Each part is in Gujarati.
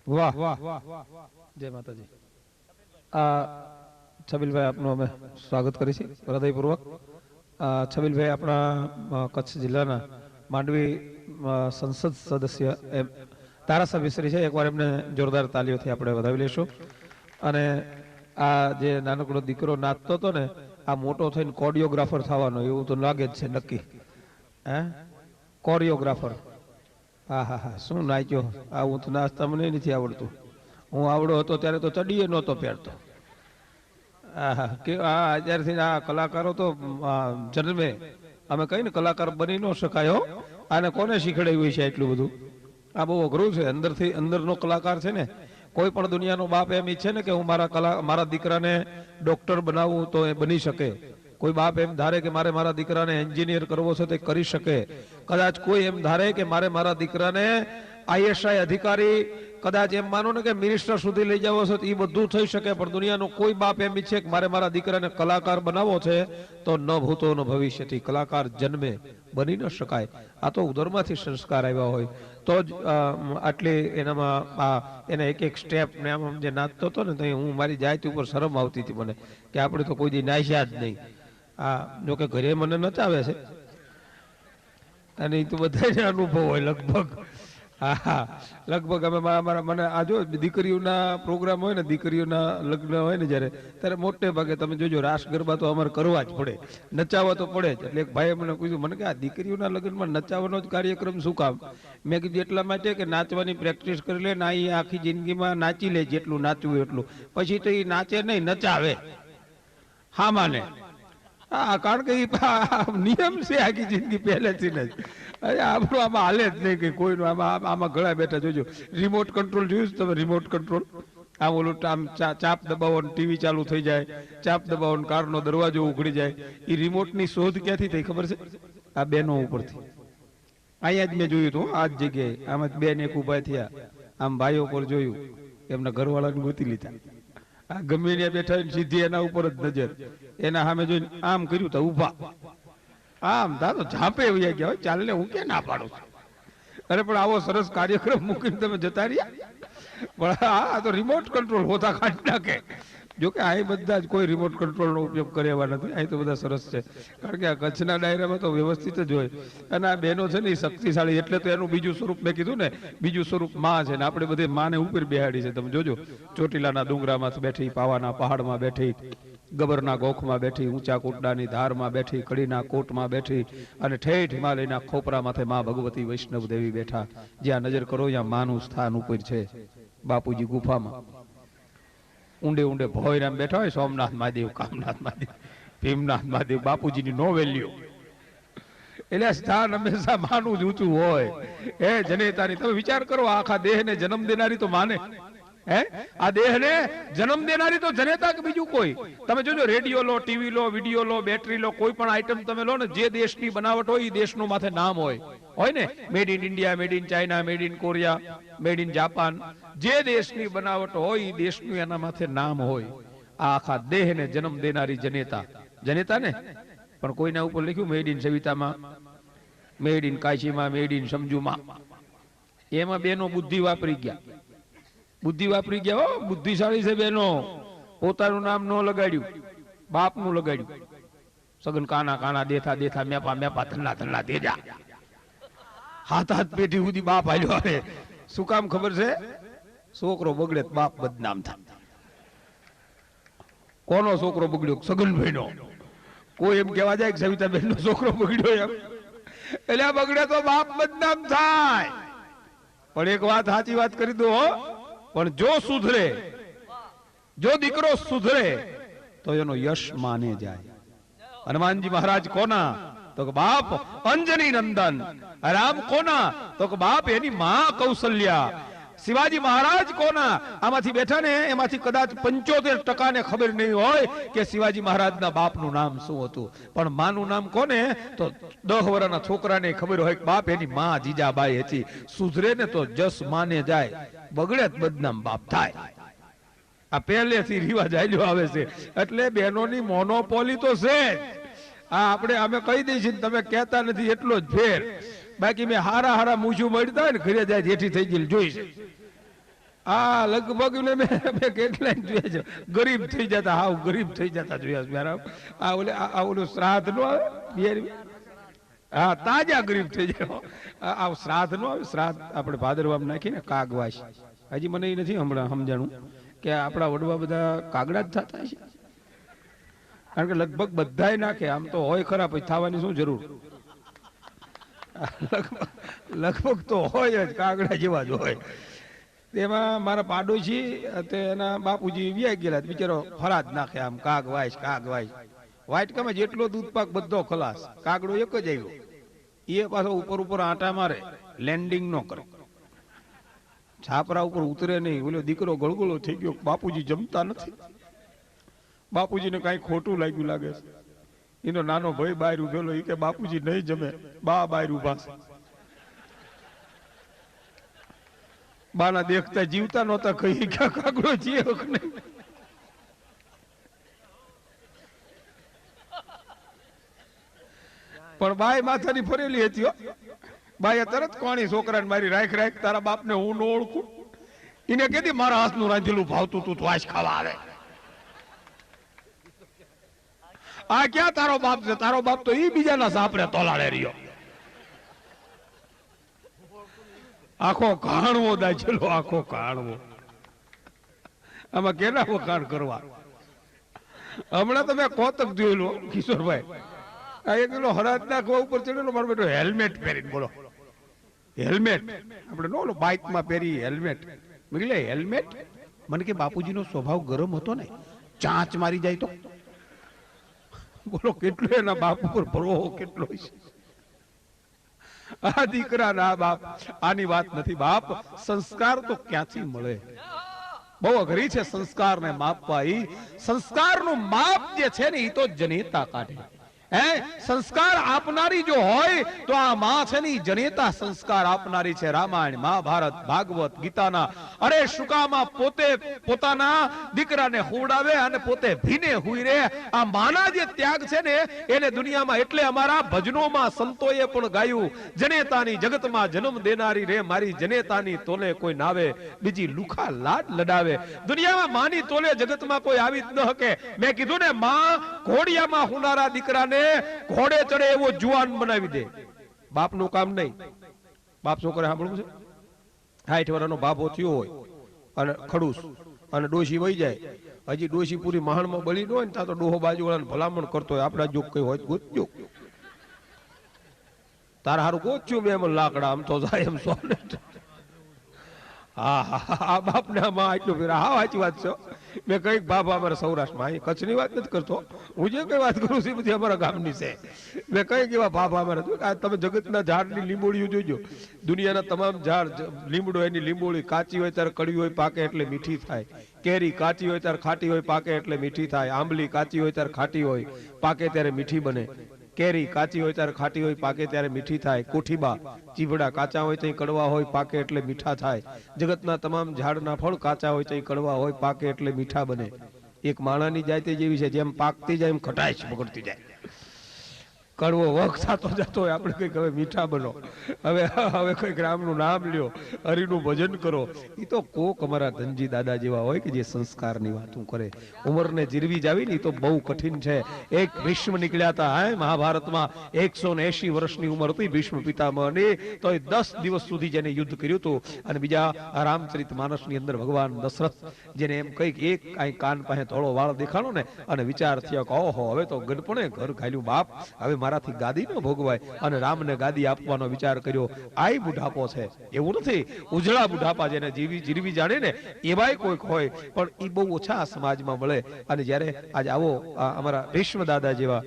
વાહ જય માતાજી. આ છબીલભાઈ આપનું અમે સ્વાગત કરી છે હૃદયપૂર્વક. છબીલભાઈ આપણા કચ્છ જિલ્લાના માંડવી સંસદ સદસ્ય એમ ધારાસભ્ય શ્રી છે. એકવાર એમને જોરદાર તાલીઓથી આપણે વધાવી લઈશું. અને આ જે નાનકડો દીકરો નાચતો હતો ને, આ મોટો થઈને કોરિયોગ્રાફર થવાનો એવું તો લાગે જ છે નક્કી. હે કોરિયોગ્રાફર. હા હા હા, શું નાચ્યો! આ હું તો નાચતા મને નથી આવડતું. હું આવડો હતો ત્યારે તો ચડીએ નહોતો પહેરતો. હા હા, કે હા અત્યારથી આ કલાકારો તો જન્મે. અમે કઈ ને કલાકાર બની ન શકાયો. આને કોને શીખડાવ્યું છે એટલું બધું? આ બહુ અઘરું છે. અંદરથી અંદરનો કલાકાર છે ને, કોઈ પણ દુનિયાનો બાપ એમ ઈચ્છે ને કે હું મારા દીકરાને ડોક્ટર બનાવું તો એ બની શકે. કોઈ બાપ એમ ધારે કે મારે મારા દીકરાને એન્જિનિયર કરવો છે તે કરી શકે. કદાચ કોઈ એમ ધારે કે મારા દીકરાને આઈએસઆઈ અધિકારી, કદાચ એમ માનો ને કે મિનિસ્ટર સુધી લઈ જવો છે, એ બધું થઈ શકે. પણ દુનિયાનો કોઈ બાપ એમ ઈચ્છે કે મારા દીકરાને કલાકાર બનાવવો છે તો ન ભૂતો ન ભવિષ્યથી કલાકાર જન્મે, બની ન શકાય. આ તો ઉદરમાંથી સંસ્કાર આવ્યા હોય તો જ આટલી એનામાં એને એક એક સ્ટેપ ને આમ જે નાચતો હતો ને, તો હું મારી જાત ઉપર શરમ આવતી હતી મને કે આપણે તો કોઈ દી નાચ્યા જ નહીં. આ જોકે ઘરે મને નચાવે છે અને એ તો બધાને અનુભવ હોય લગભગ. હા હા, લગભગ અમે મને આ જો દીકરીઓના પ્રોગ્રામ હોય ને, દીકરીઓના લગ્ન હોય ને જ્યારે, ત્યારે મોટે ભાગે તમે જોજો રાસ ગરબા તો અમારે કરવા જ પડે, નચાવવા તો પડે જ. એટલે એક ભાઈએ મને પૂછ્યું, મને કે આ દીકરીઓના લગ્નમાં નચાવવાનો જ કાર્યક્રમ શું કામ? મેં કીધું એટલા માટે કે નાચવાની પ્રેક્ટિસ કરી લે ને, આ આખી જિંદગીમાં નાચી લે જેટલું નાચવું એટલું, પછી તો એ નાચે નહીં, નચાવે. હા માને. હા, કારણ કે નિયમ છે આખી જિંદગી પહેલેથી જ. અરે આપણું આમાં હાલે જ નહીં કે કોઈનું. આમાં ગળા બેઠા જોજો. રિમોટ કંટ્રોલ જોયું તમે? રિમોટ કંટ્રોલ આમ ઓલું આમ ચાપ દબાવો ટીવી ચાલુ થઈ જાય, ચાપ દબાવો કારનો દરવાજો ઉઘડી જાય. એ રિમોટની શોધ ક્યાંથી થઈ ખબર છે? આ બેનો ઉપરથી. અહીંયા જ મેં જોયું હતું આ જ જગ્યાએ. આમ જ બેન એક ઉભા થયા, આમ ભાઈઓ પર જોયું, એમના ઘરવાળાને ગોતી લીધા. આ ગમે ત્યાં બેઠા સીધી એના ઉપર જ નજર, એના સામે જોઈને આમ કર્યું તો ઉભા, આમ દાદો ઝાંપે વયા ગયા હોય. ચાલ ને, હું ક્યાં ના પાડું છું? અરે પણ આવો સરસ કાર્યક્રમ મૂકીને તમે જતા રહ્યા. પણ આ તો રિમોટ કંટ્રોલ હોતા કાઢી નાખે. જોકે અહીં બધા જ કોઈ રિમોટ કંટ્રોલનો ઉપયોગ કરે એવા નથી. અહીં તો બધા સરસ છે, કારણ કે આ કચ્છના ડાયરામાં તો વ્યવસ્થિત જ હોય. અને આ બહેનો છે ને એ શક્તિશાળી, એટલે તો એનું બીજું સ્વરૂપ મેં કીધું ને, બીજું સ્વરૂપ માં છે. ને આપણે બધે માને ઉપર બેહાડી છે. તમે જોજો, ચોટીલાના ડુંગરામાં બેઠી, પાવાના પહાડમાં બેઠી, ગબરના ગોખમાં બેઠી, ઊંચા કોટડાની ધારમાં બેઠી, કડીના કોટમાં બેઠી, અને ઠેઠ હિમાલયના ખોપરા માથે માં ભગવતી વૈષ્ણવ દેવી બેઠા. જ્યાં નજર કરો ત્યાં માનું સ્થાન ઉપર છે, બાપુજી ગુફામાં. ઊંડે ઊંડે ભોયરામ બેઠા હોય, સોમનાથ મહાદેવ, કામનાથ મહાદેવ, ભીમનાથ મહાદેવ, બાપુજીની નોવેલીઓ. એટલે સ્થાન હંમેશા માનું જ ઊંચું હોય. હે જનેતાની તમે વિચાર કરો, આખા દેહને જન્મ દેનારી તો માને. હે આ દેહને જન્મ દેનારી તો જનેતા કે બીજું કોઈ? તમે જોજો, રેડિયો લો, ટીવી લો, વિડીયો લો, બેટરી લો, કોઈ પણ આઈટમ તમે લો ને, જે દેશની બનાવટ હોય એ દેશનું માથે નામ હોય ને. Made in India, made in China, made in Korea, made in Japan. જે દેશની બનાવટ હોય એ દેશનું એના માથે નામ હોય. આ આખા દેહને જન્મ દેનારી જનેતા. જનેતા ને પણ કોઈના ઉપર લખ્યું મેડ ઇન સવિતામાં, મેડ ઇન કાશીમાં, મેડ ઇન સમજુમાં. એમાં બેનો બુદ્ધિ વાપરી ગયા. બુદ્ધિ વાપરી ગયા હો, બુદ્ધિશાળી છે બેનો. પોતાનું નામ ન લગાડ્યું, બાપનું લગાડ્યું. સગન કાના કાના, દેથા દેથા, મેપા મેપા, ધન્ના ધન્ના દેજા. હાથ હાથ પેઢી સુધી બાપ હાલ્યો આવે. શું કામ ખબર છે? છોકરો બગડે બાપ બદનામ થાય. કોનો છોકરો બગડ્યો? સગનભાઈ નો. કોઈ એમ કેવા જાય કે સવિતાબેન નો છોકરો બગડ્યો એમ, એટલે બગડે તો બાપ બદનામ થાય. પણ એક વાત સાચી વાત કરી દો, પણ જો સુધરે, જો દીકરો સુધરે તો એનો યશ માને જાય. હનુમાનજી મહારાજ કોના? તો કે બાપ અંજની નંદન. રામ કોના? તો કે બાપ એની માં કૌશલ્યા. શિવાજી મહારાજ કોના? આમાંથી બેઠા ને એમાંથી કદાચ 75% ને ખબર નહીં હોય કે શિવાજી મહારાજના બાપનું નામ શું હતું. પણ માનું નામ કોને? તો 10 વર્ષના છોકરાને ખબર હોય કે બાપ એની માં જીજાબાઈ હતી. સુધરે ને તો જસ માને જાય, બગડે બદનામ બાપ થાય. આ પહેલેથી રિવાજ આલ્યો આવે છે. એટલે બહેનોની મોનોપોલી તો છે. આ આપણે અમે કહી દઈશું, તમે કહેતા નથી એટલો જ ફેર. બાકી મેં હારા હારા મૂછું મળતા હોય ને ઘરે જાય જેઠી થઈ ગયેલી જોઈ છે. આ લગભગ ને મેં કેટલાય જોયા છે, ગરીબ થઈ જતા, હાવ ગરીબ થઈ જતા જોયા છે મારા. આ ઓલું શ્રાદ્ધ નો આવે બિહારી, હા તાજા ગરીબ થઈ જાય. આ શ્રાદ્ધ નો આવે, શ્રાદ્ધ આપણે ભાદરવામાં નાખીને કાગવાસ. હજી મને એ નથી હમણાં સમજાણું કે આપણા વડવા બધા કાગડા જ થતા છે, કારણ કે લગભગ બધા નાખે. આમ તો હોય ખરા, પછી થવાની શું જરૂર, લગભગ તો હોય જ, કાગડા જેવા જ હોય. તેમાં મારા પાડોશી તે એના બાપુજી વ્યાઈ ગયેલા, બિચારો ફરાદ નાખે આમ કાગ વાઈશ કાગ વાઈશ. વાટકામાં જેટલો દૂધ પાક બધો ખલાસ, કાગડો એક જ આવ્યો. એ પાછો ઉપર ઉપર આંટા મારે, લેન્ડિંગ નો કરે, છાપરા ઉપર ઉતરે નહીં. ઓલો દીકરો ગળગળો થઈ ગયો, બાપુજી જમતા નથી. બાપુજીને કઈ ખોટું લાગ્યું લાગે છે. એનો નાનો ભાઈ બહાર ઉભેલો, એ કે બાપુજી નહીં જમે. બા બહાર ઉભા છે, બાના દેખતા જીવતા નહોતા, કઈ ક્યાં કાગડો જીવ નહીં. પણ બાઈ માથાની ફરેલી હતી. બાઈએ તરત કોણી છોકરાને મારી રાખ રાખ, તારા બાપને હું ન ઓળખું. એને કીધી મારા હાથનું રાંધેલું ભાવતું તું વાસ ખાવા આવે. આ ક્યાં તારો બાપ છે? તારો બાપ તો ઈ બીજાના સાપરે તોલાડે રહ્યો. આખો કાણવો દાચેલો, આખો કાણવો. આમાં કેના વખાણ કરવા? હમણાં તમે કોતક જોયેલો કિશોરભાઈ, આ એક પેલો હરાજ નાખવા ઉપર ચડેલો, મારો બેટો હેલ્મેટ પહેરીને, બોલો હેલ્મેટ આપણે નો બાઇકમાં પહેરી હેલ્મેટ. મેં કીધું હેલ્મેટ? મને કે બાપુજીનો સ્વભાવ ગરમ હતો ને, ચાંચ મારી જાય તો. બોલો કેટલો એના બાપ ઉપર ભરોહો કેટલો છે. આ દીકરા ના બાપ, આની વાત નથી બાપ. સંસ્કાર તો ક્યાંથી મળે? બહુ અઘરી છે સંસ્કાર ને માપવા. સંસ્કાર નું માપ જે છે ને, એ તો જનેતા કાઢે. સંસ્કાર આપનારી જો હોય તો આ માં છે ને, જનેતા સંસ્કાર આપનારી છે. રામાયણ, મહાભારત, ભાગવત, ગીતાના. અરે શુકામાં પોતે પોતાના દીકરાને હુવડાવે અને પોતે ભીને હુઈ રે. આ માના જે ત્યાગ છે ને, એને દુનિયામાં એટલે અમારા ભજનોમાં સંતોએ પણ ગાયું, જનેતાની જગતમાં જન્મ દેનારી રે મારી, જનેતાની તોલે કોઈ નાવે, બીજી લુખા લાડ લડાવે. દુનિયામાં માની તોલે જગતમાં કોઈ આવી જ ન શકે. મેં કીધું ને, માં ઘોડિયામાં હુનારા દીકરાને ઘોડે ચડે એવો જુવાન બનાવી દે. બાપનું કામ નહીં. બાપ શું કરે સાંભળવું છે? 60 વર્ષનો બાપો થયો હોય અને ખડૂસ, અને ડોશી વહી જાય. હજી ડોશી પૂરી મહાણમાં બળી ન હોય ને, ત્યાં તો ડોહો બાજુ વાળાને ભલામણ કરતો હોય, આપડા જો કઈ હોય ગોતજો, તારા હારું ગોત્યું મેં એમ લાકડા, આમ તો જાય એમ સોને. હા બાપ ને આમાં આટલું ફેર. હા સાચી વાત છે. મેં કઈક બાપા અમારા સૌરાષ્ટ્રમાં, અહીં કચ્છની વાત નથી કરતો હું, જે કઈ વાત કરું છું બધી અમારા ગામની છે. મેં કઈક એવા બાપા અમારા, તમે જગતના ઝાડની લીંબોળીઓ જોજો. દુનિયાના તમામ ઝાડ લીમડો, એની લીંબોળી કાચી હોય ત્યારે કડવી હોય, પાકે એટલે મીઠી થાય. કેરી કાચી હોય ત્યારે ખાટી હોય, પાકે એટલે મીઠી થાય. આંબલી કાચી હોય ત્યારે ખાટી હોય, પાકે ત્યારે મીઠી બને. કેરી કાચી હોય ત્યારે ખાટી હોય, પાકે ત્યારે મીઠી થાય. કોઠીબા ચીવડા કાચા હોય તો કડવા હોય, પાકે એટલે મીઠા થાય. જગતના તમામ ઝાડના ફળ કાચા હોય તો કડવા હોય, પાકે એટલે મીઠા બને. એક માણાની જાતે જેવી છે, જેમ પાકતી જાય એમ ખટાશ બગડતી જાય. કડવો વખ થતો જતો હોય, આપણે કઈક હવે મીઠા બનો, હવે કઈક રામનું નામ લ્યો, હરિનું ભજન કરો. એ તો કોક અમારા ધનજી દાદા જેવા હોય કે જે સંસ્કારની વાતો કરે. ઉંમરને જીરવી જાવી ને, એ તો બહુ કઠિન છે. એક ભીષ્મ નીકળ્યા હતા મહાભારતમાં, 180 વર્ષની ઉંમર હતી ભીષ્મ પિતામહની, તો એ 10 દિવસ સુધી જેને યુદ્ધ કર્યું હતું. અને બીજા રામચરિત માનસની અંદર ભગવાન દશરથ, જેને એમ કઈક એક કાન પાસે થોડો વાળ દેખાણો ને, અને વિચાર થયો કે ઓહો, હવે તો ગડપણે ઘર ઘાલ્યું બાપ, હવે મારાથી ગાદી ન ભોગવાય. અને રામને ગાદી આપવાનો વિચાર કર્યો. આઈ બુઢાપો છે, એવું નથી. ઉજળા બુઢાપા જેને જીરવી જાણે ને, એવાય કોઈક હોય, પણ એ બહુ ઓછા સમાજમાં મળે. અને જ્યારે આજ આવો અમારા ભીષ્મ દાદા જેવા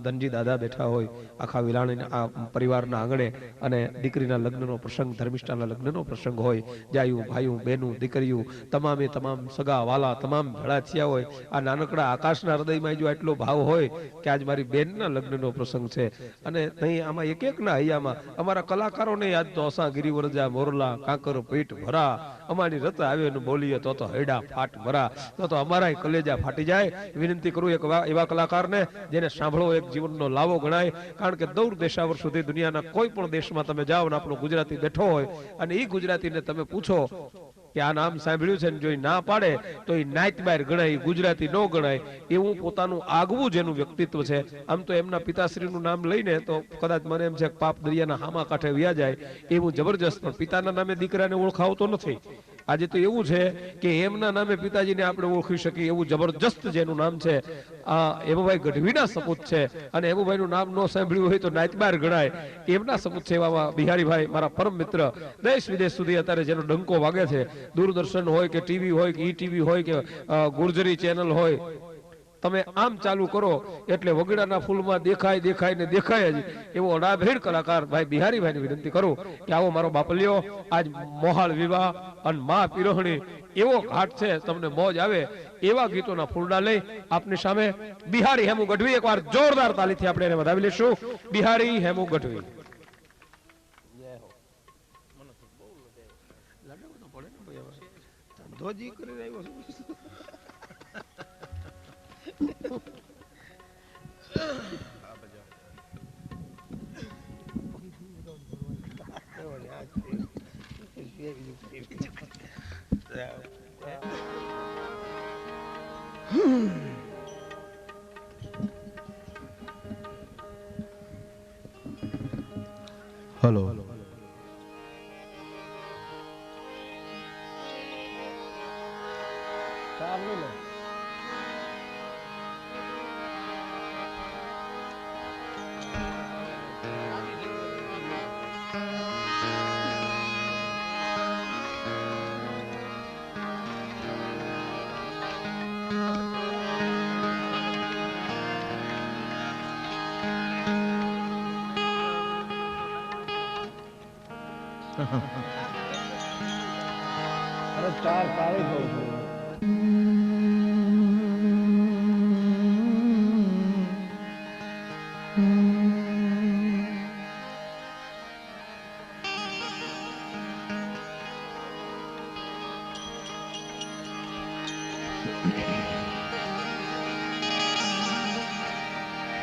ધનજી દાદા બેઠા હોય આખા વિલાણી આ પરિવારના આંગણે, અને દીકરીના લગ્નનો પ્રસંગ, ધર્મિષ્ઠાના લગ્નનો પ્રસંગ હોય, જાયું ભાઈયું બહેનું દીકરીયું તમામે તમામ સગા વાલા તમામ ભેળા થયા હોય. આ નાનકડા આકાશના હૃદયમાં જો આટલો ભાવ હોય કે આજ મારી બેનના લગ્નનો પ્રસંગ છે. અને અહીં આમાં એક એકના હૈયામાં અમારા કલાકારોને યાદ તો અસા ગિરિવરજા મોરલા કાંકર પેટ ભરા, અમારી રત આવે ને બોલીએ તો હૈડા ફાટ ભરા. તો અમારા કલેજા ફાટી જાય. વિનંતી કરું એક એવા કલાકારને જેને સાંભળો એક જીવનનો લાવો ગણાય. કારણ કે દૂર દેશાવર સુધી દુનિયાના કોઈ પણ દેશમાં તમે જાઓ ને આપણો ગુજરાતી બેઠો હોય, અને એ ગુજરાતીને તમે પૂછો કે આ નામ સાંભળ્યું છે ને જો ના પાડે તો એ નાત બહાર ગણાય, ગુજરાતી ન ગણાય, એવું પોતાનું આગવું જેનું વ્યક્તિત્વ છે. આમ તો એમના પિતાશ્રીનું નામ લઈને તો કદાચ મને એમ છે કે પાપ દરિયાના હામા કાંઠે વ્યા જાય એવું જબરજસ્ત, પણ પિતાના નામે દીકરાને ઓળખાવતો નથી. આજે તો એવું છે કે એમના નામે પિતાજીને આપણે ઓળખી શકીએ એવું જબરજસ્ત જેનું નામ છે આ હેમુભાઈ ગઢવીના સપૂત છે. અને હેમુભાઈનું નામ ન સાંભળ્યું હોય તો નાતબાર ગણાય એમના સપૂત છે એવા બિહારીભાઈ મારા પરમ મિત્ર, દેશ વિદેશ સુધી અત્યારે જેનો ડંકો વાગે છે, દૂરદર્શન હોય કે ટીવી હોય કે ઈટીવી હોય કે ગુર્જરી ચેનલ હોય, તમે આમ ચાલુ કરો એટલે વગડાના ફૂલમાં દેખાય દેખાય ને દેખાય જ એવો અડાભેડ કલાકાર ભાઈ બિહારીભાઈને વિનંતી કરું કે આવો મારો બાપલિયો, આજ મોહાળ વિવાહ અને મા પિરોહણી એવો ઘાટ છે, તમને મોજ આવે એવા ગીતોના ફૂલડા લઈ આપની સામે બિહારી હેમુ ગઢવી, એકવાર જોરદાર તાલીથી આપણે એને વધાવી લઈશું. બિહારી હેમુ ગઢવી. ધોજી કરી રહ્યો છું. હેલો, અરે ચાર તાળી કહું છું.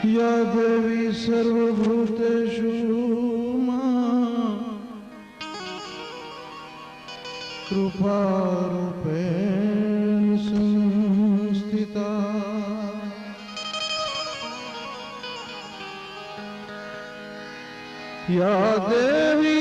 या देवी सर्वभूतेषु कृपारूपेण संस्थिता, या देवी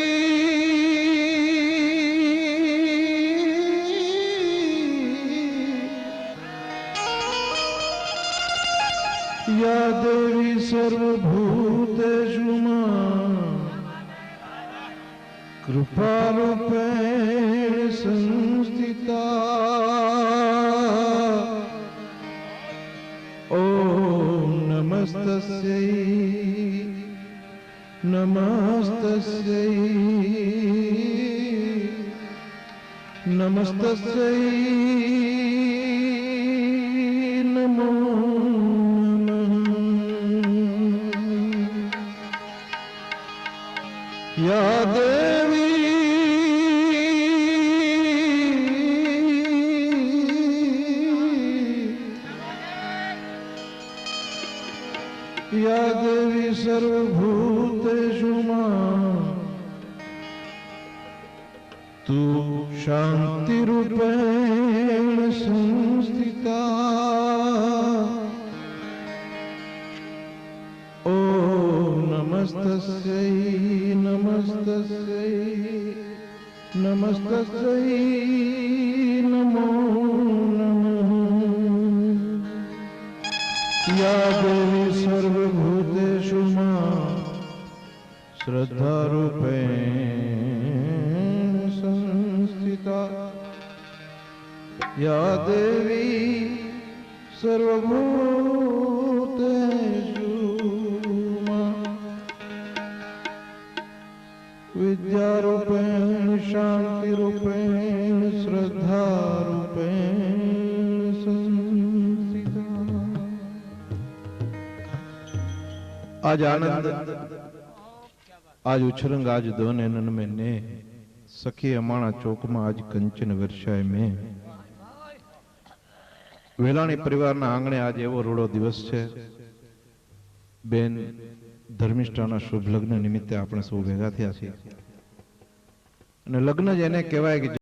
या देवी सर्वभूतेषु कृपारूपेण संस्थिता, ॐ नमस्तस्यै नमस्तस्यै नमस्तस्यै नमो या देवी या देवी सर्वभूतेषु तु शान्तिरूपेण संस्थिता, ॐ नमस्तस्यै नमस्तस्यै नमस्तस्यै नमो नमः। या देवी सर्वभूतेषु श्रद्धारूपेण संस्थिता, या देवी सर्वभूतेषु विद्यारूपेण शान्तिरूपेण श्रद्धारूपेण संस्थिता। आज आनंद, आज उछरंग, आज दोन नन में ने सखी अमाणा चौक में आज कंचन वर्षाय में वेलाणी परिवारना आंगणे आज एवो रोड़ो दिवस छे। बेन धर्मिष्ठाना शुभ लग्न निमित्ते આપણે સૌ ભેગા થયા છીએ અને લગ્ન જેને કહેવાય કે